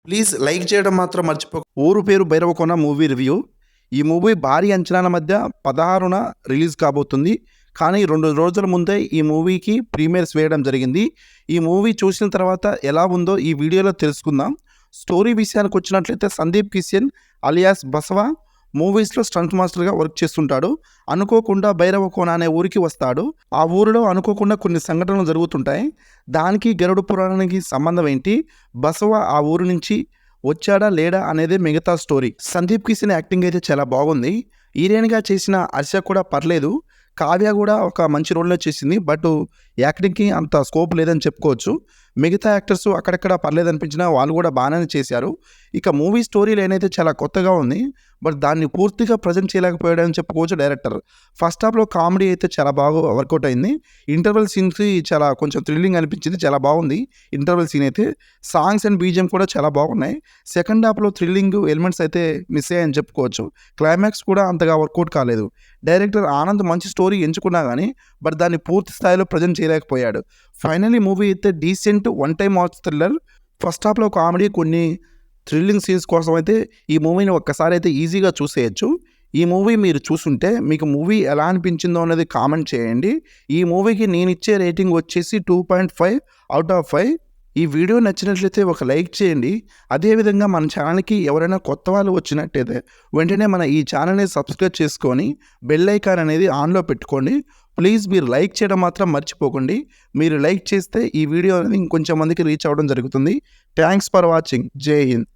Please like చేయడం మాత్రం మర్చిపో. ఊరు పేరు భైరవకొన మూవీ రివ్యూ. ఈ మూవీ భారీ అంచనాల మధ్య 16న రిలీజ్ కాబోతుంది. కానీ 2 రోజుల ముందే ఈ మూవీకి ప్రీమియర్స్ వేయడం జరిగింది. ఈ మూవీ చూసిన తర్వాత ఎలా ఉందో ఈ వీడియోలో తెలుసుకుందాం. స్టోరీ విషయానికి వచ్చినట్లయితే సందీప్ కిషన్ అలియాస్ బసవ మూవీస్లో స్టంట్ మాస్టర్గా వర్క్ చేస్తుంటాడు. అనుకోకుండా భైరవకోన అనే ఊరికి వస్తాడు. ఆ ఊరిలో అనుకోకుండా కొన్ని సంఘటనలు జరుగుతుంటాయి. దానికి గరుడ పురాణానికి సంబంధం ఏంటి, బసవ ఆ ఊరు నుంచి వచ్చాడా లేడా అనేది మిగతా స్టోరీ. సందీప్ కిషన్ యాక్టింగ్ అయితే చాలా బాగుంది. హీరోయిన్గా చేసిన హర్ష కూడా పర్లేదు. కావ్య కూడా ఒక మంచి రోల్లో చేసింది. బట్ యాక్టింగ్కి అంత స్కోప్ లేదని చెప్పుకోవచ్చు. మిగతా యాక్టర్స్ అక్కడక్కడ పర్లేదు అనిపించినా వాళ్ళు కూడా బాగానే చేశారు. ఇక మూవీ స్టోరీ లైన్ అయితే చాలా కొత్తగా ఉంది. బట్ దాన్ని పూర్తిగా ప్రజెంట్ చేయలేకపోయాడని చెప్పుకోవచ్చు డైరెక్టర్. ఫస్ట్ హాఫ్లో కామెడీ అయితే చాలా బాగా వర్కౌట్ అయింది. ఇంటర్వెల్ సీన్స్ చాలా కొంచెం థ్రిల్లింగ్ అనిపించింది. చాలా బాగుంది ఇంటర్వెల్ సీన్ అయితే. సాంగ్స్ అండ్ బీజిఎం కూడా చాలా బాగున్నాయి. సెకండ్ హాఫ్లో థ్రిల్లింగ్ ఎలిమెంట్స్ అయితే మిస్ అయ్యాయని చెప్పుకోవచ్చు. క్లైమాక్స్ కూడా అంతగా వర్కౌట్ కాలేదు. డైరెక్టర్ ఆనంద్ మంచి స్టోరీ ఎంచుకున్నా కానీ బట్ దాన్ని పూర్తి స్థాయిలో ప్రజెంట్ చేయలేకపోయాడు. ఫైనలీ మూవీ అయితే decent one time watch thriller. First హాఫ్లో కామెడీ, కొన్ని థ్రిల్లింగ్ సీన్స్ కోసం అయితే ఈ మూవీని ఒక్కసారి అయితే ఈజీగా చూసేయచ్చు. ఈ మూవీ మీరు చూసుంటే మీకు మూవీ ఎలా అనిపించిందో అనేది కామెంట్ చేయండి. ఈ మూవీకి నేను ఇచ్చే రేటింగ్ వచ్చేసి 2.5 అవుట్ ఆఫ్ 5. ఈ వీడియో నచ్చినట్లయితే ఒక లైక్ చేయండి. అదేవిధంగా మన ఛానల్కి ఎవరైనా కొత్త వాళ్ళు వచ్చినట్టయితే వెంటనే మన ఈ ఛానల్ని సబ్స్క్రైబ్ చేసుకొని బెల్ ఐకాన్ అనేది ఆన్లో పెట్టుకోండి. ప్లీజ్ మీరు లైక్ చేయడం మాత్రం మర్చిపోకండి. మీరు లైక్ చేస్తే ఈ వీడియో అనేది ఇంకొంచెం మందికి రీచ్ అవ్వడం జరుగుతుంది. Thanks for watching. జై హింద్.